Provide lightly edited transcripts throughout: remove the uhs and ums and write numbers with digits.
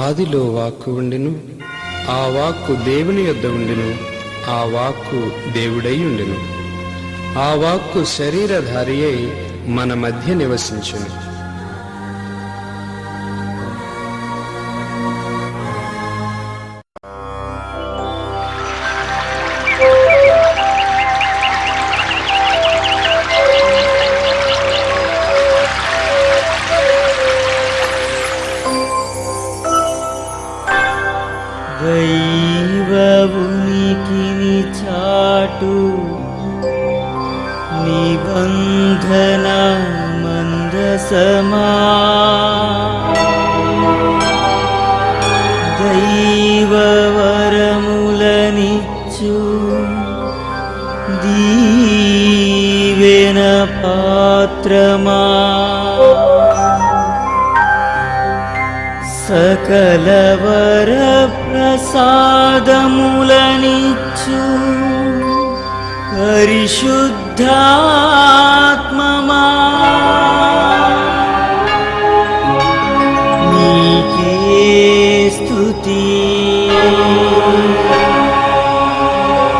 ఆదిలో వాక్కు ఉండెను, ఆ వాక్కు దేవుని యొద్ద ఉండెను, ఆ వాక్కు దేవుడై ఉండెను. ఆ వాక్కు శరీరధారి అయి మన మధ్య నివసించును. దైవ ఉనికిని చాటు నిబంధన మందసమా, దైవ వరములనిచ్చు దీవెన పాత్రమా, సకల వర ప్రసాదములనిచ్చు పరిశుద్ధాత్మమా, నీకే స్తుతి,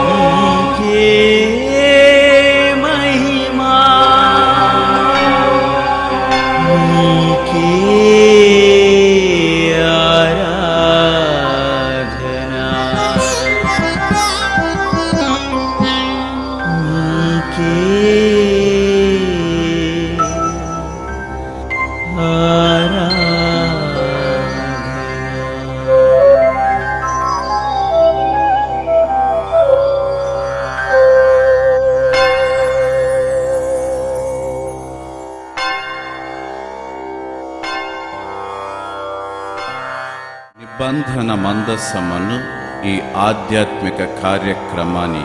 నీకే మహిమా, నీకే నిబంధన మందసమును ఈ ఆధ్యాత్మిక కార్యక్రమాన్ని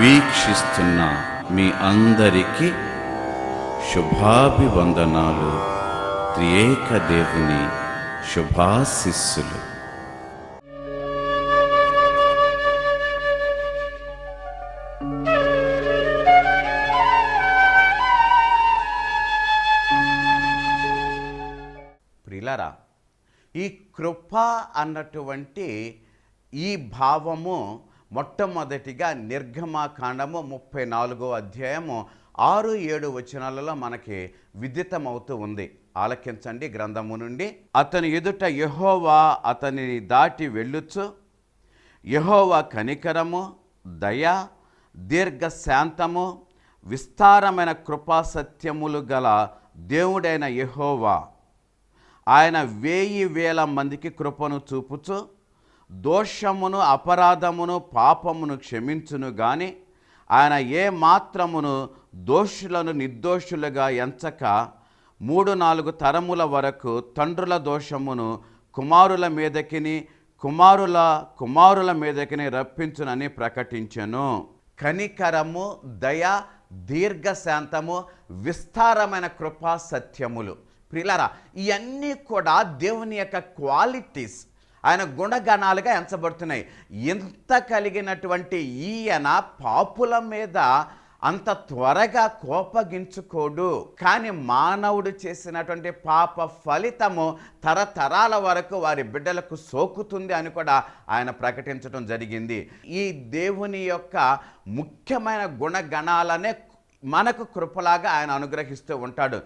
వీక్షిస్తున్న మీ అందరికీ శుభాభివందనాలు. త్రియేక దేవుని శుభాశిస్సులు. ప్రియులారా, ఈ కృప అన్నటువంటి ఈ భావము మొట్టమొదటిగా నిర్గమాకాండము 34వ అధ్యాయము 6-7 వచనాలలో మనకి విదితమవుతూ ఉంది. ఆలకించండి గ్రంథము నుండి. అతని ఎదుట యెహోవా అతనిని దాటి వెళ్ళుచు, యెహోవా కనికరము, దయ, దీర్ఘశాంతము, విస్తారమైన కృపాసత్యములు గల దేవుడైన యెహోవా, ఆయన 1000 మందికి కృపను చూపుచు దోషమును, అపరాధమును, పాపమును క్షమించును గాని ఆయన ఏ మాత్రమును దోషులను నిర్దోషులుగా ఎంచక 3-4 తరముల వరకు తండ్రుల దోషమును కుమారుల మీదకిని, కుమారుల మీదకిని రప్పించునని ప్రకటించెను. కనికరము, దయ, దీర్ఘశాంతము, విస్తారమైన కృపా సత్యములు. ప్రియులారా, ఇవన్నీ కూడా దేవుని యొక్క క్వాలిటీస్, ఆయన గుణగణాలుగా ఎంచబడుతున్నాయి. ఇంత కలిగినటువంటి ఈయన పాపుల మీద అంత త్వరగా కోపగించుకోడు. కానీ మానవుడు చేసినటువంటి పాప ఫలితము తరతరాల వరకు వారి బిడ్డలకు సోకుతుంది అని కూడా ఆయన ప్రకటించడం జరిగింది. ఈ దేవుని యొక్క ముఖ్యమైన గుణగణాలనే మనకు కృపలాగా ఆయన అనుగ్రహిస్తూ ఉంటాడు.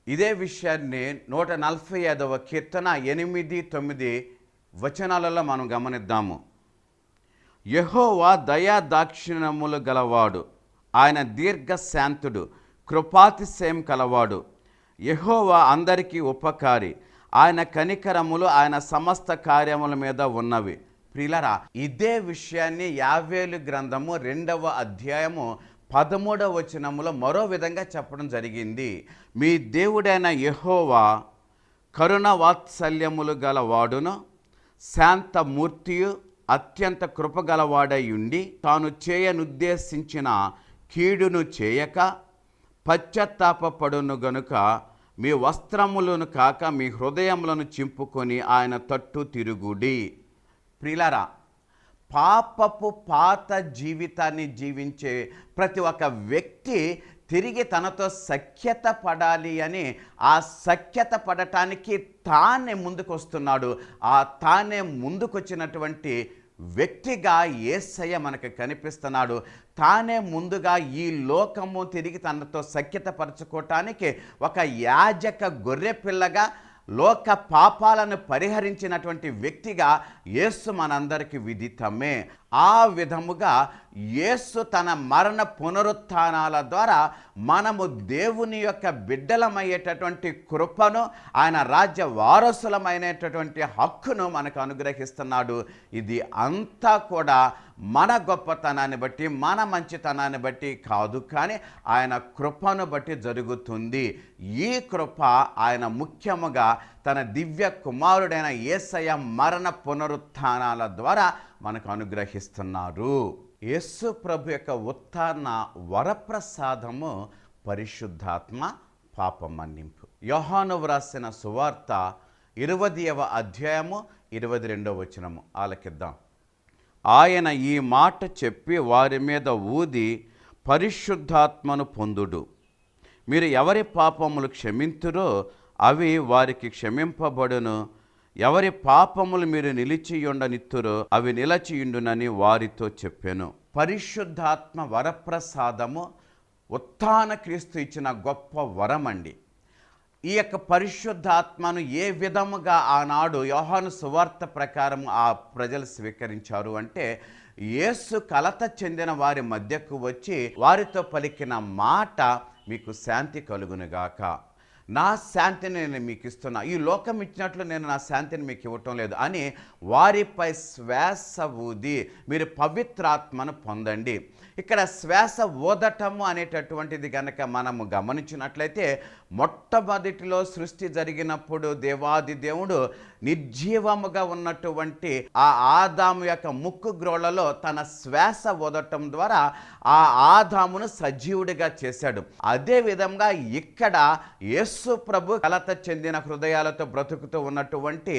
ఇదే విషయాన్ని 145వ కీర్తన 8-9 వచనాలలో మనం గమనిద్దాము. యెహోవా దయా దాక్షిణ్యములు గలవాడు, ఆయన దీర్ఘశాంతుడు, కృపాతిశయం కలవాడు. యెహోవా అందరికీ ఉపకారి, ఆయన కనికరములు ఆయన సమస్త కార్యముల మీద ఉన్నవి. ప్రియులారా, ఇదే విషయాన్ని యావేలు గ్రంథము 2వ అధ్యాయము 13వ వచనములో మరో విధంగా చెప్పడం జరిగింది. మీ దేవుడైన యెహోవా కరుణ వాత్సల్యములు గలవాడును, శాంతమూర్తియు, అత్యంత కృపగలవాడై ఉండి తాను చేయనుద్దేశించిన కీడును చేయక పశ్చాత్తాపపడును గనుక మీ వస్త్రములను కాక మీ హృదయములను చింపుకొని ఆయన తట్టు తిరుగుడి. ప్రియులారా, పాపపు పాత జీవితాన్ని జీవించే ప్రతి ఒక్క వ్యక్తి తిరిగి తనతో సఖ్యత పడాలి అని ఆ సఖ్యత పడటానికి తానే ముందుకొస్తున్నాడు. ఆ తానే ముందుకొచ్చినటువంటి వ్యక్తిగా యేసయ్య మనకు కనిపిస్తున్నాడు. తానే ముందుగా ఈ లోకము తిరిగి తనతో సఖ్యత పరచుకోవటానికి ఒక యాజక గొర్రె పిల్లగా లోక పాపాలను పరిహరించినటువంటి వ్యక్తిగా యేసు మనందరికీ విదితమే. ఆ విధముగా యేసు తన మరణ పునరుత్థానాల ద్వారా మనము దేవుని యొక్క బిడ్డలమయ్యేటటువంటి కృపను, ఆయన రాజ్య వారసులమైనటువంటి హక్కును మనకు అనుగ్రహిస్తున్నాడు. ఇది అంతా కూడా మన గొప్పతనాన్ని బట్టి, మన మంచితనాన్ని బట్టి కాదు, కానీ ఆయన కృపను బట్టి జరుగుతుంది. ఈ కృప ఆయన ముఖ్యముగా తన దివ్య కుమారుడైన యేసయ్య మరణ పునరుత్థానాల ద్వారా మనకు అనుగ్రహిస్తున్నారు. యేసు ప్రభు యొక్క ఉత్థాన వరప్రసాదము పరిశుద్ధాత్మ పాప మన్నింపు. యోహాను వ్రాసిన సువార్త 20వ అధ్యాయము 22వ వచనము ఆలకిద్దాం. ఆయన ఈ మాట చెప్పి వారి మీద ఊది, పరిశుద్ధాత్మను పొందుడు. మీరు ఎవరి పాపములు క్షమింతురో అవి వారికి క్షమింపబడును, ఎవరి పాపములు మీరు నిలిచియుండనిత్తురో అవి నిలచియుండునని వారితో చెప్పాను. పరిశుద్ధాత్మ వరప్రసాదము ఉత్థాన క్రీస్తు ఇచ్చిన గొప్ప వరమండి. ఈ యొక్క పరిశుద్ధాత్మను ఏ విధముగా ఆనాడు యోహాను సువార్త ప్రకారం ఆ ప్రజలు స్వీకరించారు అంటే, యేసు కలత చెందిన వారి మధ్యకు వచ్చి వారితో పలికిన మాట, మీకు శాంతి కలుగునుగాక, నా శాంతిని నేను మీకు ఇస్తున్నా, ఈ లోకం ఇచ్చినట్లు నేను నా శాంతిని మీకు ఇవ్వటం లేదు అని వారిపై శ్వాస ఊది మీరు పవిత్రాత్మను పొందండి. ఇక్కడ శ్వాస ఊదటము అనేటటువంటిది కనుక మనము గమనించినట్లయితే, మొట్టమొదటిలో సృష్టి జరిగినప్పుడు దేవాది దేవుడు నిర్జీవముగా ఉన్నటువంటి ఆ ఆదాము యొక్క ముక్కు గ్రోళ్లలో తన శ్వాస ఊదటం ద్వారా ఆ ఆదామును సజీవుడిగా చేశాడు. అదే విధంగా ఇక్కడ యేసు ప్రభు కలత చెందిన హృదయాలతో బ్రతుకుతూ ఉన్నటువంటి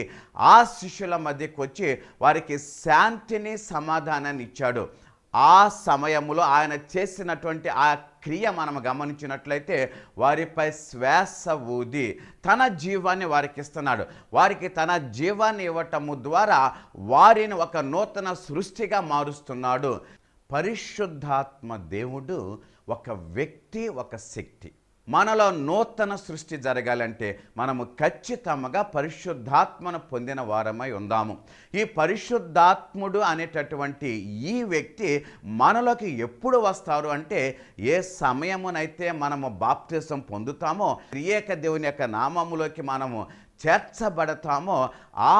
ఆ శిష్యుల మధ్యకు వచ్చి వారికి శాంతిని, సమాధానాన్ని ఇచ్చాడు. ఆ సమయంలో ఆయన చేసినటువంటి ఆ క్రియ మనం గమనించినట్లయితే, వారిపై శ్వాస ఊది తన జీవాన్ని వారికి ఇస్తున్నాడు. వారికి తన జీవాన్ని ఇవ్వటము ద్వారా వారిని ఒక నూతన సృష్టిగా మారుస్తున్నాడు. పరిశుద్ధాత్మ దేవుడు ఒక వ్యక్తి, ఒక శక్తి. మనలో నూతన సృష్టి జరగాలంటే మనము ఖచ్చితంగా పరిశుద్ధాత్మను పొందిన వారమై ఉందాము. ఈ పరిశుద్ధాత్ముడు అనేటటువంటి ఈ వ్యక్తి మనలోకి ఎప్పుడు వస్తారు అంటే, ఏ సమయమునైతే మనము బాప్తిసం పొందుతామో, త్రియేక దేవుని యొక్క నామములోకి మనము చేర్చబడతామో, ఆ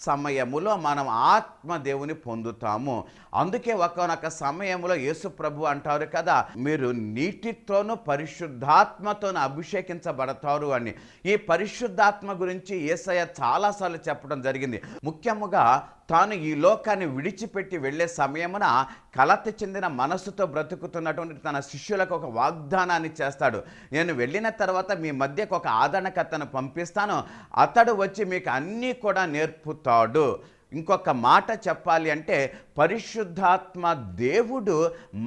సమయములో మనం ఆత్మదేవుని పొందుతాము. అందుకే ఒక్కొక్క సమయంలో యేసు ప్రభు అంటారు కదా, మీరు నీటితోనూ పరిశుద్ధాత్మతోనూ అభిషేకించబడతారు అని. ఈ పరిశుద్ధాత్మ గురించి యేసయ్య చాలాసార్లు చెప్పడం జరిగింది. ముఖ్యముగా తాను ఈ లోకాన్ని విడిచిపెట్టి వెళ్ళే సమయమున కలత చెందిన మనస్సుతో బ్రతుకుతున్నటువంటి తన శిష్యులకు ఒక వాగ్దానాన్ని చేస్తాడు. నేను వెళ్ళిన తర్వాత మీ మధ్యకు ఒక ఆదరణకర్తను పంపిస్తాను, అతడు వచ్చి మీకు అన్నీ కూడా నేర్పుతాడు. ఇంకొక మాట చెప్పాలి అంటే, పరిశుద్ధాత్మ దేవుడు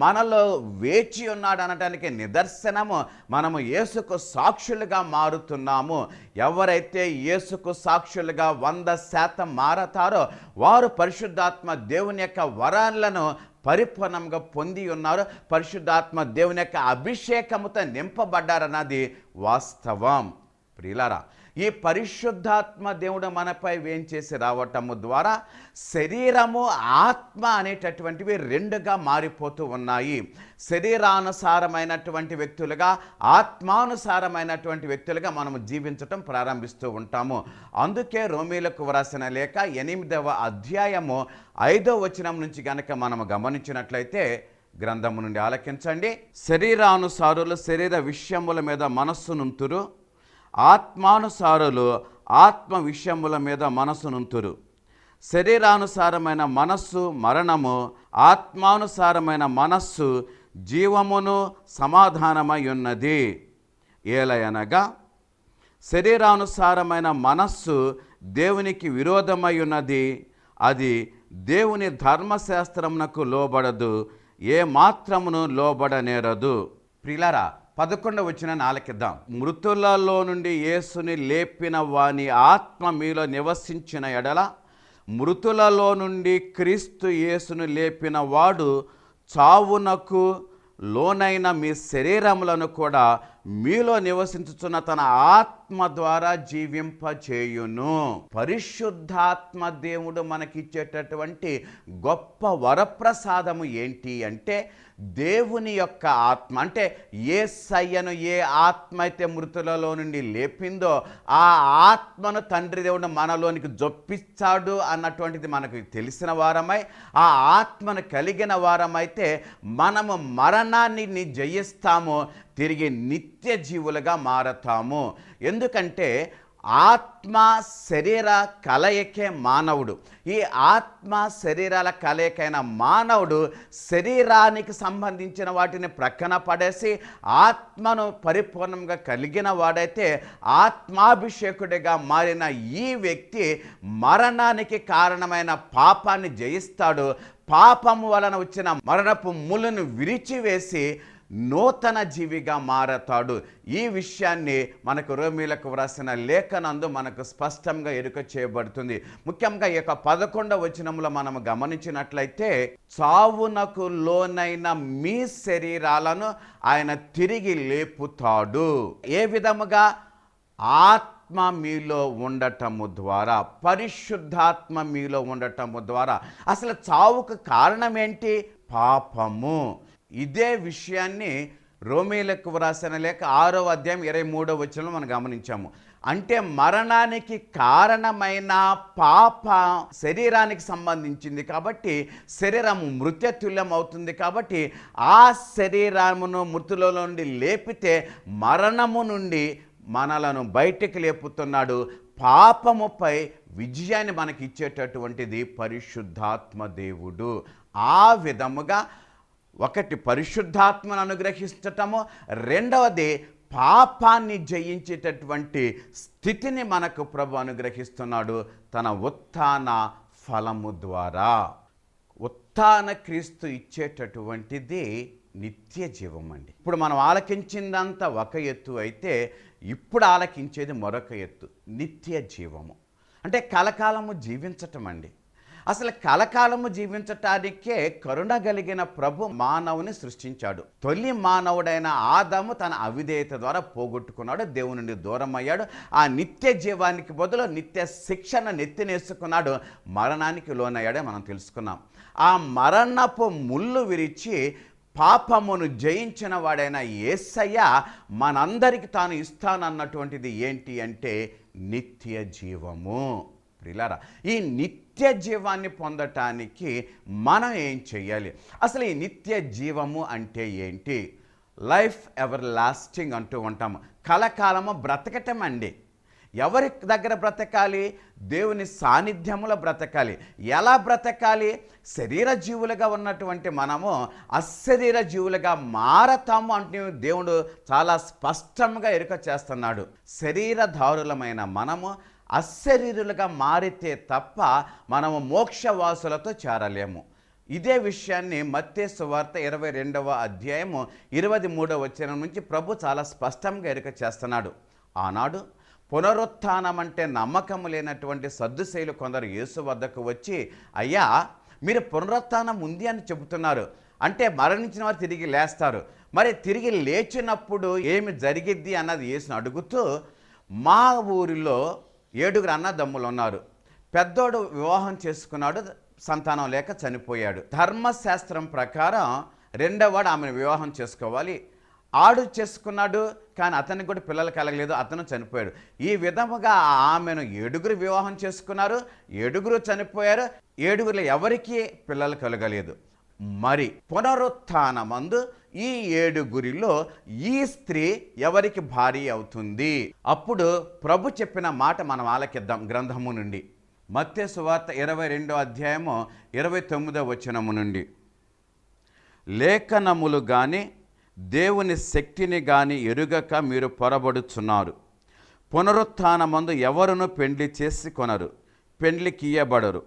మనలో వేచి ఉన్నాడు అనడానికి నిదర్శనము మనము యేసుకు సాక్షులుగా మారుతున్నాము. ఎవరైతే యేసుకు సాక్షులుగా 100% మారతారో వారు పరిశుద్ధాత్మ దేవుని యొక్క వరాలను పరిపూర్ణంగా పొంది ఉన్నారు. పరిశుద్ధాత్మ దేవుని యొక్క అభిషేకముతో నింపబడ్డారన్నది వాస్తవం. ప్రియులారా, ఈ పరిశుద్ధాత్మ దేవుడు మనపై వేంచేసి రావటము ద్వారా శరీరము, ఆత్మ అనేటటువంటివి రెండుగా మారిపోతూ ఉన్నాయి. శరీరానుసారమైనటువంటి వ్యక్తులుగా, ఆత్మానుసారమైనటువంటి వ్యక్తులుగా మనము జీవించటం ప్రారంభిస్తూ ఉంటాము. అందుకే రోమీలకు వ్రాసిన లేఖ 8వ అధ్యాయము 5వ వచనం నుంచి గనక మనము గమనించినట్లయితే, గ్రంథము నుండి ఆలకించండి. శరీరానుసారులు శరీర విషయముల మీద మనస్సునుంతురు, ఆత్మానుసారులు ఆత్మ విషయముల మీద మనస్సునుంతురు. శరీరానుసారమైన మనస్సు మరణము, ఆత్మానుసారమైన మనస్సు జీవమును సమాధానమై ఉన్నది. ఏలయనగా శరీరానుసారమైన మనస్సు దేవునికి విరోధమై ఉన్నది, అది దేవుని ధర్మశాస్త్రమునకు లోబడదు, ఏ మాత్రమును లోబడనేరదు. ప్రియులారా, 11వ వచనాన్ని ఆలకిద్దాం. మృతులలో నుండి యేసుని లేపిన వాని ఆత్మ మీలో నివసించిన ఎడల, మృతులలో నుండి క్రీస్తు యేసును లేపిన వాడు చావునకు లోనైన మీ శరీరములను కూడా మీలో నివసించుచున్న తన ఆత్మ ద్వారా జీవింపచేయును. పరిశుద్ధాత్మ దేవుడు మనకిచ్చేటటువంటి గొప్ప వరప్రసాదము ఏంటి అంటే, దేవుని యొక్క ఆత్మ. అంటే యేసయ్యను ఏ ఆత్మ అయితే మృతులలో నుండి లేపిందో ఆ ఆత్మను తండ్రి దేవుడు మనలోనికి జొప్పించాడు అన్నటువంటిది మనకు తెలిసిన వారమై, ఆ ఆత్మను కలిగిన వారమైతే మనము మరణాన్ని జయిస్తాము, తిరిగి నిత్య జీవులుగా మారతాము. ఎందుకంటే ఆత్మ శరీర కలయికే మానవుడు. ఈ ఆత్మ శరీరాల కలయికైన మానవుడు శరీరానికి సంబంధించిన వాటిని ప్రక్కన పడేసి ఆత్మను పరిపూర్ణంగా కలిగిన వాడైతే ఆత్మాభిషేకుడిగా మారిన ఈ వ్యక్తి మరణానికి కారణమైన పాపాన్ని జయిస్తాడు. పాపము వలన వచ్చిన మరణపు ముళ్ళను విరిచివేసి నూతన జీవిగా మారతాడు. ఈ విషయాన్ని మనకు రోమీలకు వ్రాసిన లేఖనందు మనకు స్పష్టంగా ఎరుక చేయబడుతుంది. ముఖ్యంగా ఈ యొక్క 11వ వచనంలో మనం గమనించినట్లయితే, చావునకు లోనైన మీ శరీరాలను ఆయన తిరిగి లేపుతాడు. ఏ విధముగా? ఆత్మ మీలో ఉండటము ద్వారా, పరిశుద్ధాత్మ మీలో ఉండటము ద్వారా. అసలు చావుకు కారణం ఏంటి? పాపము. ఇదే విషయాన్ని రోమీలకు వ్రాసిన లేఖ 6వ అధ్యాయం 23వ వచనంలో మనం గమనించాము. అంటే మరణానికి కారణమైన పాప శరీరానికి సంబంధించింది కాబట్టి శరీరము మృత్యుతుల్యం అవుతుంది. కాబట్టి ఆ శరీరమును మృతులలో నుండి లేపితే మరణము నుండి మనలను బయటికి లేపుతున్నాడు. పాపముపై విజయాన్ని మనకి ఇచ్చేటటువంటిది పరిశుద్ధాత్మ దేవుడు. ఆ విధముగా ఒకటి పరిశుద్ధాత్మను అనుగ్రహించటము, రెండవది పాపాన్ని జయించేటటువంటి స్థితిని మనకు ప్రభు అనుగ్రహిస్తున్నాడు తన ఉత్థాన ఫలము ద్వారా. ఉత్థాన క్రీస్తు ఇచ్చేటటువంటిది నిత్య జీవం అండి. ఇప్పుడు మనం ఆలకించిందంతా ఒక ఎత్తు అయితే, ఇప్పుడు ఆలకించేది మరొక ఎత్తు, నిత్య జీవము. అంటే కలకాలము జీవించటం అండి. అసలు కలకాలము జీవించటానికే కరుణ కలిగిన ప్రభు మానవుని సృష్టించాడు. తొలి మానవుడైన ఆదాము తన అవిధేయత ద్వారా పోగొట్టుకున్నాడు, దేవుని నుండి దూరం అయ్యాడు. ఆ నిత్య జీవానికి బదులు నిత్య శిక్షణ నెత్తినేసుకున్నాడు, మరణానికి లోనయ్యాడే మనం తెలుసుకున్నాం. ఆ మరణపు ముళ్ళు విరిచి పాపమును జయించిన వాడైన యేసయ్య మనందరికి తాను ఇస్తానన్నటువంటిది ఏంటి అంటే నిత్య జీవము. ప్రియులారా, ఈ నిత్య జీవాన్ని పొందటానికి మనం ఏం చేయాలి? అసలు ఈ నిత్య జీవము అంటే ఏంటి? లైఫ్ ఎవర్ లాస్టింగ్ అంటూ ఉంటాము. కలకాలము బ్రతకటం అండి. ఎవరి దగ్గర బ్రతకాలి? దేవుని సాన్నిధ్యములో బ్రతకాలి. ఎలా బ్రతకాలి? శరీర జీవులుగా ఉన్నటువంటి మనము అశరీర జీవులుగా మారతాము అంటే దేవుడు చాలా స్పష్టంగా ఎరుక చేస్తున్నాడు. శరీరధారులమైన మనము అశరీరులుగా మారితే తప్ప మనము మోక్షవాసులతో చేరలేము. ఇదే విషయాన్ని మత్తయి సువార్త 22వ అధ్యాయము 23వ వచనం నుంచి ప్రభు చాలా స్పష్టంగా ఎరుక చేస్తున్నాడు. ఆనాడు పునరుత్థానం అంటే నమ్మకము లేనటువంటి సద్దుశైలు కొందరు యేసు వద్దకు వచ్చి, అయ్యా మీరు పునరుత్థానం ఉంది అని చెబుతున్నారు, అంటే మరణించిన వారు తిరిగి లేస్తారు, మరి తిరిగి లేచినప్పుడు ఏమి జరిగిద్ది అన్నది యేసును అడుగుతూ, మా ఊరిలో 7 అన్నదమ్ములు ఉన్నారు. పెద్దోడు వివాహం చేసుకున్నాడు, సంతానం లేక చనిపోయాడు. ధర్మశాస్త్రం ప్రకారం రెండోవాడు ఆమెను వివాహం చేసుకోవాలి. ఆడు చేసుకున్నాడు, కానీ అతనికి కూడా పిల్లలు కలగలేదు, అతను చనిపోయాడు. ఈ విధముగా ఆమెను 7 వివాహం చేసుకున్నారు, 7 చనిపోయారు, 7 ఎవరికీ పిల్లలు కలగలేదు. మరి పునరుత్థానమందు ఈ 7 ఈ స్త్రీ ఎవరికి భార్య అవుతుంది? అప్పుడు ప్రభు చెప్పిన మాట మనం ఆలకిద్దాం గ్రంథము నుండి. మత్తయి సువార్త 22వ అధ్యాయము 29వ వచనము నుండి. లేఖనములు గాని దేవుని శక్తిని గాని ఎరుగక మీరు పొరబడుచున్నారు. పునరుత్థానమందు ఎవరును పెండ్లి చేసి కొనరు, పెండ్లికియ్యబడరు.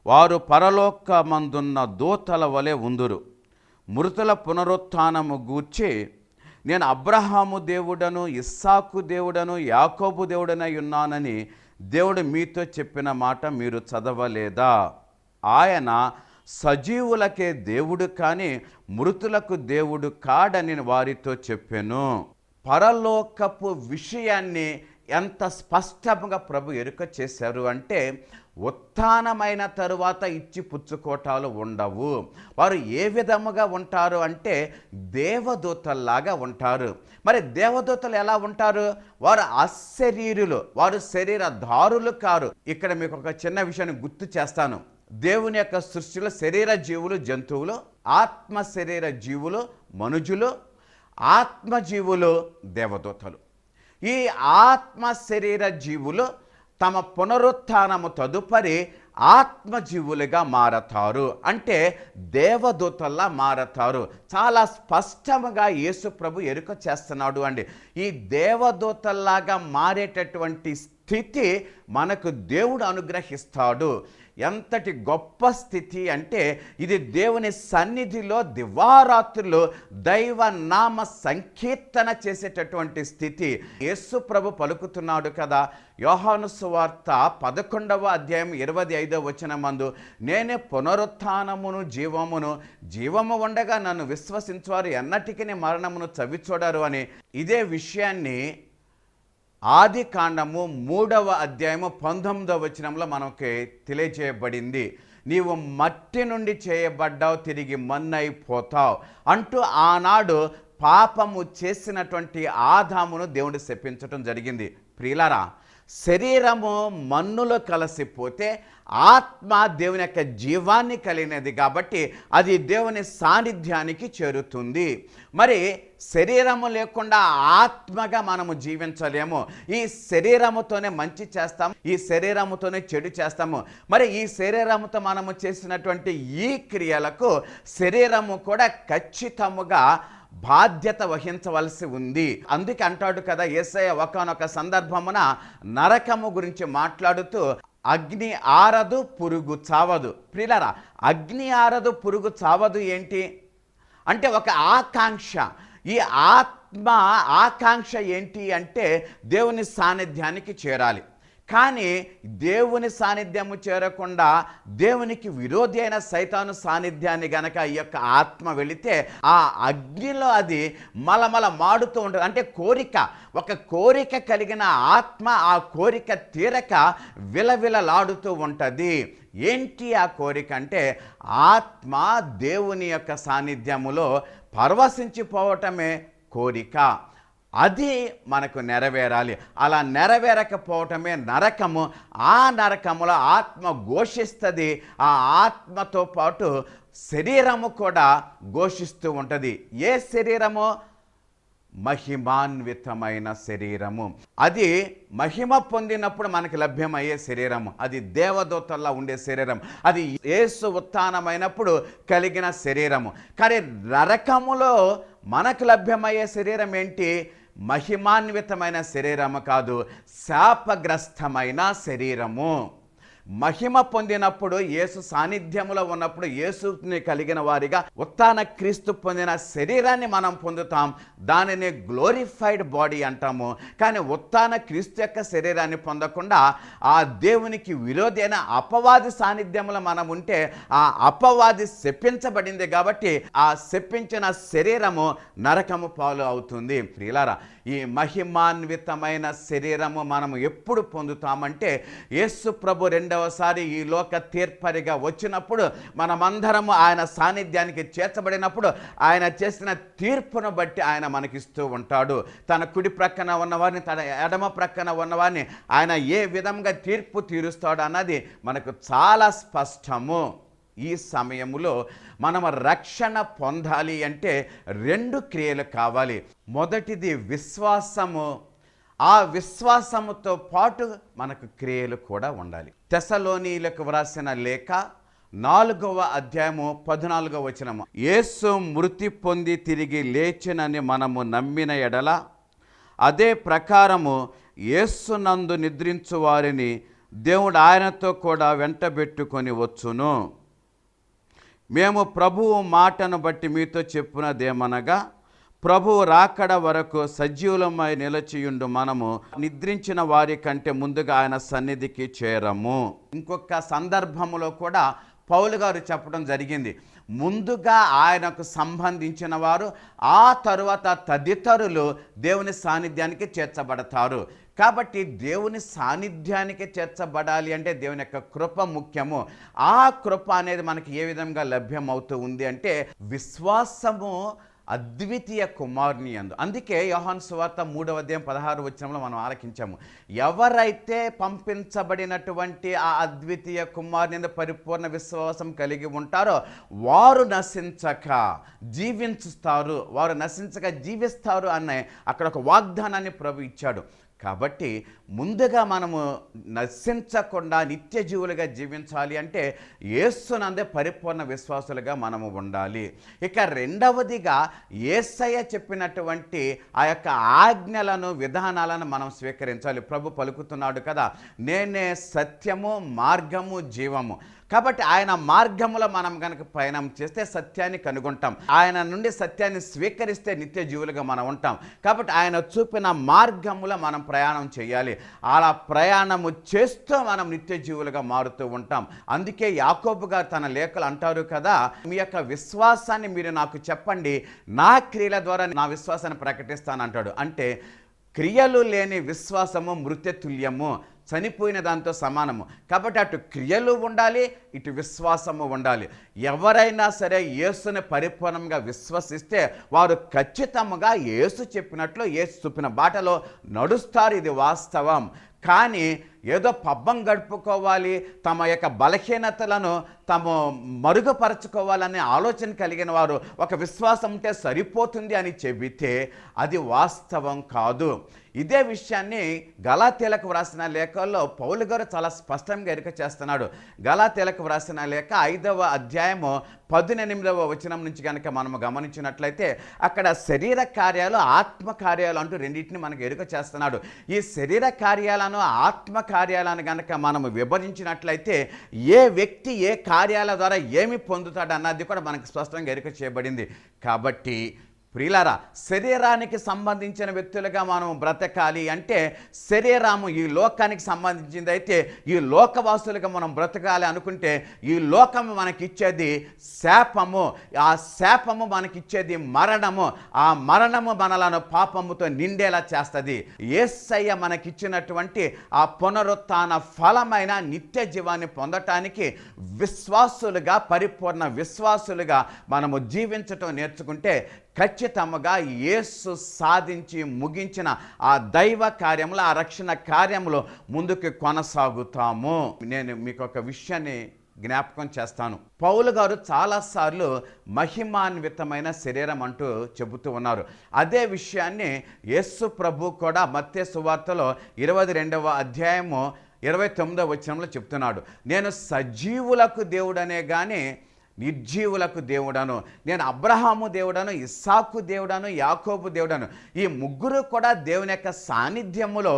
వారు పరలోకమందున్న దూతల వలె ఉందురు. మృతుల పునరుత్థానము గూర్చి నేను అబ్రహాము దేవుడను, ఇస్సాకు దేవుడను, యాకోబు దేవుడనై ఉన్నానని దేవుడు మీతో చెప్పిన మాట మీరు చదవలేదా? ఆయన సజీవులకే దేవుడు కానీ మృతులకు దేవుడు కాడని వారితో చెప్పెను. పరలోకపు విషయాన్ని ఎంత స్పష్టంగా ప్రభు ఎరుక చేశారు అంటే, ఉత్థానమైన తరువాత ఇచ్చి పుచ్చుకోటాలు ఉండవు. వారు ఏ విధముగా ఉంటారు అంటే దేవదూతల్లాగా ఉంటారు. మరి దేవదూతలు ఎలా ఉంటారు? వారు అశరీరులు, వారు శరీరధారులు కారు. ఇక్కడ మీకు ఒక చిన్న విషయాన్ని గుర్తు చేస్తాను. దేవుని యొక్క సృష్టిలో శరీర జీవులు జంతువులు, ఆత్మ శరీర జీవులు మనుజులు, ఆత్మజీవులు దేవదూతలు. ఈ ఆత్మ శరీర జీవులు తమ పునరుత్థానము తదుపరి ఆత్మజీవులుగా మారతారు, అంటే దేవదూతల్లా మారతారు. చాలా స్పష్టంగా యేసు ప్రభు ఎరుక చేస్తున్నాడు అండి. ఈ దేవదూతల్లాగా మారేటటువంటి స్థితి మనకు దేవుడు అనుగ్రహిస్తాడు. ఎంతటి గొప్ప స్థితి అంటే, ఇది దేవుని సన్నిధిలో దివారాత్రులు దైవ నామ సంకీర్తన చేసేటటువంటి స్థితి. యేసు ప్రభు పలుకుతున్నాడు కదా, యోహాను సువార్త 11వ అధ్యాయం 25వ వచనమందు, నేనే పునరుత్థానమును జీవమును, జీవము ఉండగా నన్ను విశ్వసించువారు ఎన్నటికీ మరణమును చవిచూడరు అని. ఇదే విషయాన్ని ఆది కాండము 3వ అధ్యాయము 19వ వచనంలో మనకి తెలియజేయబడింది. నీవు మట్టి నుండి చేయబడ్డావు, తిరిగి మన్నైపోతావు అంటూ ఆనాడు పాపము చేసినటువంటి ఆదామును దేవుడు శపించటం జరిగింది. ప్రియులారా, శరీరము మన్నులో కలిసిపోతే ఆత్మ దేవుని యొక్క జీవాన్ని కలిగినది కాబట్టి అది దేవుని సాన్నిధ్యానికి చేరుతుంది. మరి శరీరము లేకుండా ఆత్మగా మనము జీవించలేము. ఈ శరీరముతోనే మంచి చేస్తాము, ఈ శరీరముతోనే చెడు చేస్తాము. మరి ఈ శరీరముతో మనము చేసినటువంటి ఈ క్రియలకు శరీరము కూడా ఖచ్చితముగా బాధ్యత వహించవలసి ఉంది. అందుకే అంటాడు కదా యేసయ్య ఒకానొక సందర్భమున నరకము గురించి మాట్లాడుతూ, అగ్ని ఆరదు పురుగు చావదు. ప్రియులారా, అగ్ని ఆరదు పురుగు చావదు ఏంటి అంటే ఒక ఆకాంక్ష. ఈ ఆత్మ ఆకాంక్ష ఏంటి అంటే దేవుని సాన్నిధ్యానికి చేరాలి. కానీ దేవుని సాన్నిధ్యము చేరకుండా దేవునికి విరోధి అయిన సైతాను సాన్నిధ్యాన్ని గనక ఈ యొక్క ఆత్మ వెళితే ఆ అగ్నిలో అది మలమల మాడుతూ ఉంటుంది. అంటే కోరిక, ఒక కోరిక కలిగిన ఆత్మ ఆ కోరిక తీరక విలవిలలాడుతూ ఉంటుంది. ఏంటి ఆ కోరిక అంటే, ఆత్మ దేవుని యొక్క సాన్నిధ్యములో పరవశించిపోవటమే కోరిక. అది మనకు నెరవేరాలి. అలా నెరవేరకపోవటమే నరకము. ఆ నరకములో ఆత్మ ఘోషిస్తుంది. ఆ ఆత్మతో పాటు శరీరము కూడా ఘోషిస్తూ ఉంటుంది. ఏ శరీరము? మహిమాన్వితమైన శరీరము. అది మహిమ పొందినప్పుడు మనకి లభ్యమయ్యే శరీరము. అది దేవదూతల్లా ఉండే శరీరం. అది యేసు ఉత్థానమైనప్పుడు కలిగిన శరీరము. కానీ నరకములో మనకు లభ్యమయ్యే శరీరం ఏంటి? మహిమాన్వితమైన శరీరము కాదు, శాపగ్రస్తమైన శరీరము. మహిమ పొందినప్పుడు, యేసు సాన్నిధ్యములో ఉన్నప్పుడు యేసుని కలిగిన వారిగా ఉత్థాన క్రీస్తు పొందిన శరీరాన్ని మనం పొందుతాం. దానిని గ్లోరిఫైడ్ బాడీ అంటాము. కానీ ఉత్థాన క్రీస్తు యొక్క శరీరాన్ని పొందకుండా ఆ దేవునికి విరోధి అయిన అపవాది సాన్నిధ్యంలో మనం ఉంటే ఆ అపవాది శపించబడింది కాబట్టి ఆ శపించిన శరీరము నరకము పాలు అవుతుంది. ప్రియులారా, ఈ మహిమాన్వితమైన శరీరము మనము ఎప్పుడు పొందుతామంటే యేసు ప్రభు రెండవసారి ఈ లోక తీర్పరిగా వచ్చినప్పుడు, మనమందరము ఆయన సాన్నిధ్యానికి చేర్చబడినప్పుడు ఆయన చేసిన తీర్పును బట్టి ఆయన మనకిస్తూ ఉంటాడు. తన కుడి ప్రక్కన ఉన్నవారిని, తన ఎడమ ప్రక్కన ఉన్నవారిని ఆయన ఏ విధంగా తీర్పు తీరుస్తాడు అన్నది మనకు చాలా స్పష్టము. ఈ సమయంలో మనం రక్షణ పొందాలి అంటే 2 క్రియలు కావాలి. మొదటిది విశ్వాసము. ఆ విశ్వాసముతో పాటు మనకు క్రియలు కూడా ఉండాలి. తెస్సలోనీయులకు వ్రాసిన లేఖ 4వ అధ్యాయము 14వ వచనము, యేసు మృతి పొంది తిరిగి లేచినని మనము నమ్మిన ఎడల అదే ప్రకారము యేసునందు నిద్రించు వారిని దేవుడు ఆయనతో కూడా వెంటబెట్టుకొని వచ్చును. మేము ప్రభువు మాటను బట్టి మీతో చెప్పునదేమనగా, ప్రభువు రాకడ వరకు సజీవులమై నిలచియుండు మనము నిద్రించిన వారి కంటే ముందుగా ఆయన సన్నిధికి చేరము. ఇంకొక సందర్భంలో కూడా పౌలు గారు చెప్పడం జరిగింది, ముందుగా ఆయనకు సంబంధించిన వారు ఆ తరువాత తదితరులు దేవుని సాన్నిధ్యానికి చేర్చబడతారు. కాబట్టి దేవుని సాన్నిధ్యానికి చేర్చబడాలి అంటే దేవుని యొక్క కృప ముఖ్యము. ఆ కృప అనేది మనకి ఏ విధంగా లభ్యమవుతూ ఉంది అంటే విశ్వాసము అద్వితీయ కుమారుని యందు. అందుకే యోహాను సువార్త 3:16 మనం ఆలకించాము, ఎవరైతే పంపించబడినటువంటి ఆ అద్వితీయ కుమారుని యందు పరిపూర్ణ విశ్వాసం కలిగి ఉంటారో వారు నశించక జీవించుతారు, వారు నశించక జీవిస్తారు అనే అక్కడ ఒక వాగ్దానాన్ని ప్రభు ఇచ్చాడు. కాబట్టి ముందుగా మనము నశించకుండా నిత్య జీవులుగా జీవించాలి అంటే యేసునందే పరిపూర్ణ విశ్వాసులుగా మనము ఉండాలి. ఇక రెండవదిగా యేసయ్య చెప్పినటువంటి ఆ యొక్క ఆజ్ఞలను విధానాలను మనం స్వీకరించాలి. ప్రభు పలుకుతున్నాడు కదా, నేనే సత్యము మార్గము జీవము. కాబట్టి ఆయన మార్గములో మనం కనుక ప్రయాణం చేస్తే సత్యాన్ని కనుగొంటాం, ఆయన నుండి సత్యాన్ని స్వీకరిస్తే నిత్య జీవులుగా మనం ఉంటాం. కాబట్టి ఆయన చూపిన మార్గములో మనం ప్రయాణం చేయాలి. అలా ప్రయాణము చేస్తూ మనం నిత్య జీవులుగా మారుతూ ఉంటాం. అందుకే యాకోబు గారు తన లేఖలు అంటారు కదా, మీ యొక్క విశ్వాసాన్ని మీరు నాకు చెప్పండి, నా క్రియల ద్వారా నా విశ్వాసాన్ని ప్రకటిస్తానంటాడు. అంటే క్రియలు లేని విశ్వాసము మృత్యుతుల్యము, చనిపోయిన దాంతో సమానము. కాబట్టి అటు క్రియలు ఉండాలి, ఇటు విశ్వాసము ఉండాలి. ఎవరైనా సరే యేసుని పరిపూర్ణంగా విశ్వసిస్తే వారు ఖచ్చితంగా యేసు చెప్పినట్లు యేసు చూపిన బాటలో నడుస్తారు. ఇది వాస్తవం. కానీ ఏదో పబ్బం గడుపుకోవాలి, తమ యొక్క బలహీనతలను తాము మరుగుపరచుకోవాలనే ఆలోచన కలిగిన వారు ఒక విశ్వాసం ఉంటే సరిపోతుంది అని చెబితే అది వాస్తవం కాదు. ఇదే విషయాన్ని గలాతీయులకు వ్రాసిన లేఖల్లో పౌలు గారు చాలా స్పష్టంగా ఎరుక చేస్తున్నాడు. గలాతీయులకు వ్రాసిన లేఖ 5వ అధ్యాయము 18వ వచనం నుంచి కనుక మనము గమనించినట్లయితే అక్కడ శరీర కార్యాలు ఆత్మ కార్యాలు అంటూ రెండింటిని మనకు ఎరుక చేస్తున్నాడు. ఈ శరీర కార్యాలను ఆత్మ కార్యాలను కనుక మనము విభజించినట్లయితే ఏ వ్యక్తి ఏ కార్యాల ద్వారా ఏమి పొందుతాడు అన్నది కూడా మనకు స్పష్టంగా ఎరుక చేయబడింది. కాబట్టి ప్రియులారా, శరీరానికి సంబంధించిన వ్యక్తులుగా మనం బ్రతకాలి అంటే శరీరము ఈ లోకానికి సంబంధించింది అయితే ఈ లోకవాసులుగా మనం బ్రతకాలి అనుకుంటే ఈ లోకము మనకిచ్చేది శాపము, ఆ శాపము మనకిచ్చేది మరణము, ఆ మరణము మనలను పాపముతో నిండేలా చేస్తుంది. యేసయ్య మనకిచ్చినటువంటి ఆ పునరుత్థాన ఫలమైన నిత్య జీవాన్ని పొందటానికి విశ్వాసులుగా పరిపూర్ణ విశ్వాసులుగా మనము జీవించటం నేర్చుకుంటే ఖచ్చితంగా యేసు సాధించి ముగించిన ఆ దైవ కార్యములు, ఆ రక్షణ కార్యములు ముందుకు కొనసాగుతాము. నేను మీకు ఒక విషయాన్ని జ్ఞాపకం చేస్తాను. పౌలు గారు చాలాసార్లు మహిమాన్వితమైన శరీరం అంటూ చెబుతూ ఉన్నారు. అదే విషయాన్ని యేసు ప్రభు కూడా మత్తయి సువార్తలో 22వ అధ్యాయము 29వ వచనంలో చెప్తున్నాడు. నేను సజీవులకు దేవుడనే కానీ నిర్జీవులకు దేవుడను, నేను అబ్రహాము దేవుడను, ఇస్సాకు దేవుడను, యాకోబు దేవుడను. ఈ ముగ్గురు కూడా దేవుని యొక్క సాన్నిధ్యములో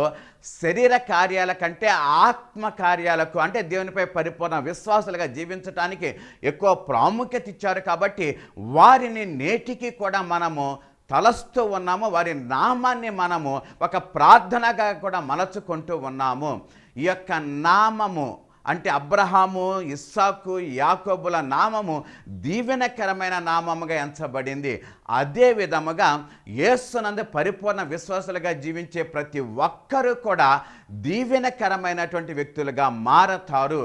శరీర కార్యాల కంటే ఆత్మ కార్యాలకు అంటే దేవునిపై పరిపూర్ణ విశ్వాసాలుగా జీవించడానికి ఎక్కువ ప్రాముఖ్యత ఇచ్చారు. కాబట్టి వారిని నేటికి కూడా మనము తలస్తూ ఉన్నాము, వారి నామాన్ని మనము ఒక ప్రార్థనగా కూడా మలచుకుంటూ ఉన్నాము. ఈ యొక్క నామము అంటే అబ్రహాము, ఇస్సాకు, యాకోబుల నామము దీవెనకరమైన నామముగా ఎంచబడింది. అదే విధముగా యేసునందు పరిపూర్ణ విశ్వాసులుగా జీవించే ప్రతి ఒక్కరూ కూడా దీవెనకరమైనటువంటి వ్యక్తులుగా మారతారు.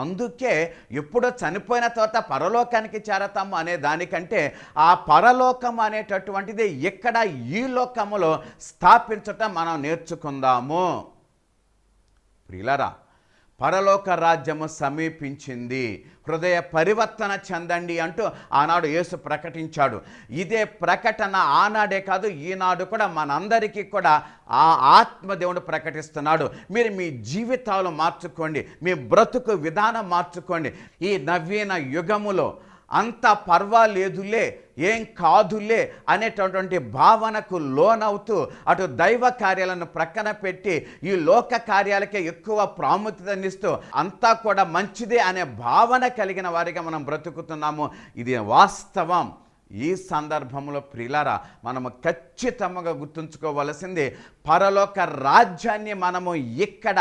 అందుకే ఎప్పుడో చనిపోయిన తర్వాత పరలోకానికి చేరతాము అనే దానికంటే ఆ పరలోకం అనేటటువంటిది ఇక్కడ ఈ లోకములో స్థాపించటం మనం నేర్చుకుందాము. ప్రియులారా, పరలోక రాజ్యము సమీపించింది, హృదయ పరివర్తన చెందండి అంటూ ఆనాడు యేసు ప్రకటించాడు. ఇదే ప్రకటన ఆనాడే కాదు, ఈనాడు కూడా మనందరికీ కూడా ఆ ఆత్మదేవుడు ప్రకటిస్తున్నాడు. మీరు మీ జీవితాలు మార్చుకోండి, మీ బ్రతుకు విధానం మార్చుకోండి. ఈ నవీన యుగములో అంత పర్వాలేదులే, ఏం కాదులే అనేటటువంటి భావనకు లోనవుతూ అటు దైవ కార్యాలను ప్రక్కన పెట్టి ఈ లోక కార్యాలకే ఎక్కువ ప్రాముఖ్యతనిస్తూ అంతా కూడా మంచిదే అనే భావన కలిగిన వారిగా మనం బ్రతుకుతున్నాము. ఇది వాస్తవం. ఈ సందర్భంలో ప్రియులారా మనము ఖచ్చితంగా గుర్తుంచుకోవలసింది, పరలోక రాజ్యాన్ని మనము ఇక్కడ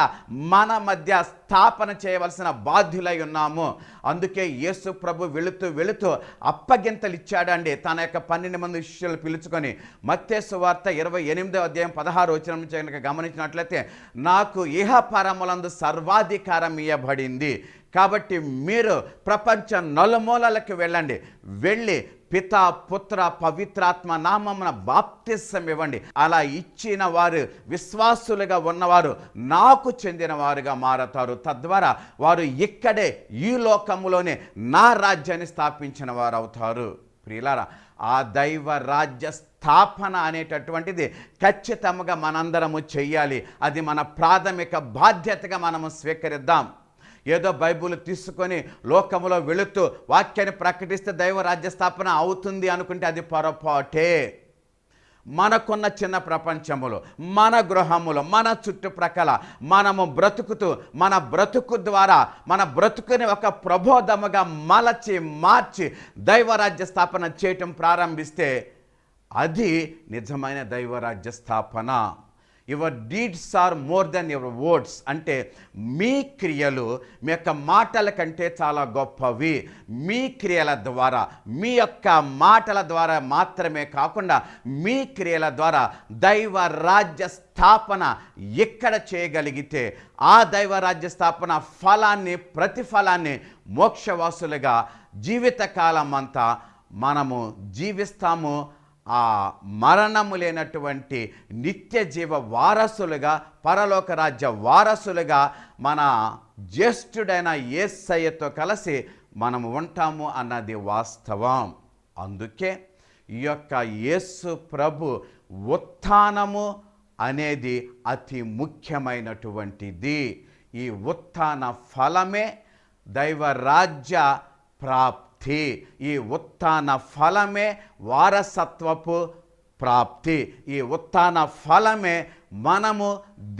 మన మధ్య స్థాపన చేయవలసిన బాధ్యులై ఉన్నాము. అందుకే యేసు ప్రభు వెళుతూ అప్పగింతలు ఇచ్చాడండి తన యొక్క 12 మంది శిష్యులు పిలుచుకొని. మత్తయి సువార్త 28వ అధ్యాయం 16వ వచనం నుంచి కనుక గమనించినట్లయితే, నాకు ఇహపరములందు సర్వాధికారం ఇవ్వబడింది, కాబట్టి మీరు ప్రపంచ నలుమూలలకు వెళ్ళి పితా పుత్ర పవిత్రాత్మ నామమున బాప్తిసం ఇవ్వండి. అలా ఇచ్చిన వారు విశ్వాసులుగా ఉన్నవారు నాకు చెందిన వారుగా మారతారు. తద్వారా వారు ఇక్కడే ఈ లోకములోనే నా రాజ్యాన్ని స్థాపించిన వారు అవుతారు. ప్రియులారా, ఆ దైవ రాజ్య స్థాపన అనేటటువంటిది ఖచ్చితంగా మనందరము చెయ్యాలి. అది మన ప్రాథమిక బాధ్యతగా మనము స్వీకరిద్దాం. ఏదో బైబిల్ తీసుకొని లోకములో వెళుతూ వాక్యాన్ని ప్రకటిస్తే దైవ రాజ్య స్థాపన అవుతుంది అనుకుంటే అది పొరపాటే. మనకున్న చిన్న ప్రపంచములో, మన గృహములో, మన చుట్టుప్రక్కల మనము బ్రతుకుతూ మన బ్రతుకు ద్వారా మన బ్రతుకుని ఒక ప్రబోధముగా మార్చి దైవరాజ్య స్థాపన చేయటం ప్రారంభిస్తే అది నిజమైన దైవరాజ్య స్థాపన. Your deeds are more than your words అంటే మీ క్రియలు మీ యొక్క మాటల కంటే చాలా గొప్పవి. మీ క్రియల ద్వారా, మీ యొక్క మాటల ద్వారా మాత్రమే కాకుండా మీ క్రియల ద్వారా దైవ రాజ్య స్థాపన ఎక్కడ చేయగలిగితే ఆ దైవ రాజ్య స్థాపన ప్రతిఫలాన్ని మోక్షవాసులుగా జీవితకాలం అంతా మనము జీవిస్తాము. ఆ మరణము లేనటువంటి నిత్య జీవ వారసులుగా, పరలోక రాజ్య వారసులుగా మన జ్యేష్ఠుడైన యేసయ్యతో కలిసి మనము ఉంటాము అన్నది వాస్తవం. అందుకే ఈ యొక్క యేసు ప్రభు ఉత్థానము అనేది అతి ముఖ్యమైనటువంటిది. ఈ ఉత్థాన ఫలమే దైవ రాజ్య ప్రాప్తి. ఈ ఉత్థాన ఫలమే వారసత్వపు ప్రాప్తి. ఈ ఉత్థాన ఫలమే మనము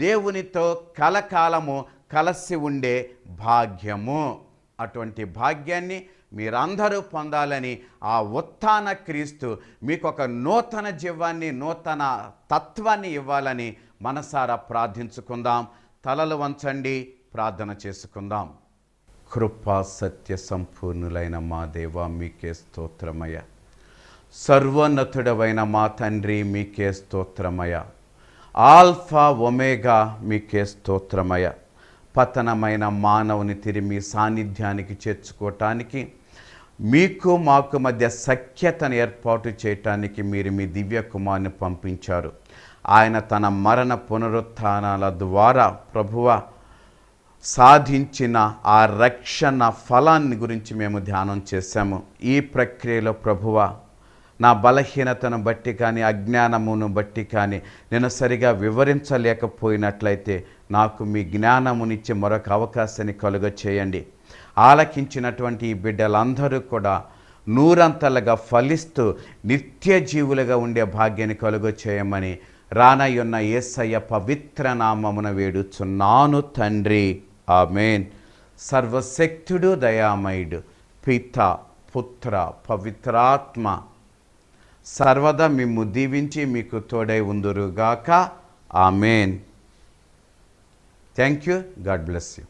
దేవునితో కలకాలము కలిసి ఉండే భాగ్యము. అటువంటి భాగ్యాన్ని మీరందరూ పొందాలని ఆ ఉత్థాన క్రీస్తు మీకు ఒక నూతన జీవాన్ని, నూతన తత్వాన్ని ఇవ్వాలని మనసారా ప్రార్థించుకుందాం. తలలు వంచండి, ప్రార్థన చేసుకుందాం. కృపా సత్య సంపూర్ణులైన మా దేవా, మీకే స్తోత్రమయ. సర్వోన్నతుడవైన మా తండ్రి, మీకే స్తోత్రమయ. ఆల్ఫా ఒమేగా, మీకే స్తోత్రమయ. పతనమైన మానవుని తిరిగి సాన్నిధ్యానికి చేర్చుకోవటానికి, మీకు మాకు మధ్య సఖ్యతను ఏర్పాటు చేయటానికి మీరు మీ దివ్య కుమారుని పంపించారు. ఆయన తన మరణ పునరుత్థానాల ద్వారా ప్రభువా సాధించిన ఆ రక్షణ ఫలాన్ని గురించి మేము ధ్యానం చేశాము. ఈ ప్రక్రియలో ప్రభువా నా బలహీనతను బట్టి కానీ, అజ్ఞానమును బట్టి కానీ నేను సరిగా వివరించలేకపోయినట్లయితే నాకు మీ జ్ఞానమునిచ్చే మరొక అవకాశాన్ని కలుగ చేయండి. ఆలకించినటువంటి ఈ బిడ్డలందరూ కూడా నూరంతలుగా ఫలిస్తూ నిత్య జీవులుగా ఉండే భాగ్యాన్ని కలుగ చేయమని రానయ్యున్న యేసయ్య పవిత్ర నామమున వేడుచున్నాను తండ్రి. ఆమేన్. సర్వశక్తుడు దయామయుడు పిత పుత్ర పవిత్రాత్మ సర్వదా మిమ్ము దీవించి మీకు తోడై ఉందురుగాక. Amen. Thank you. God bless you.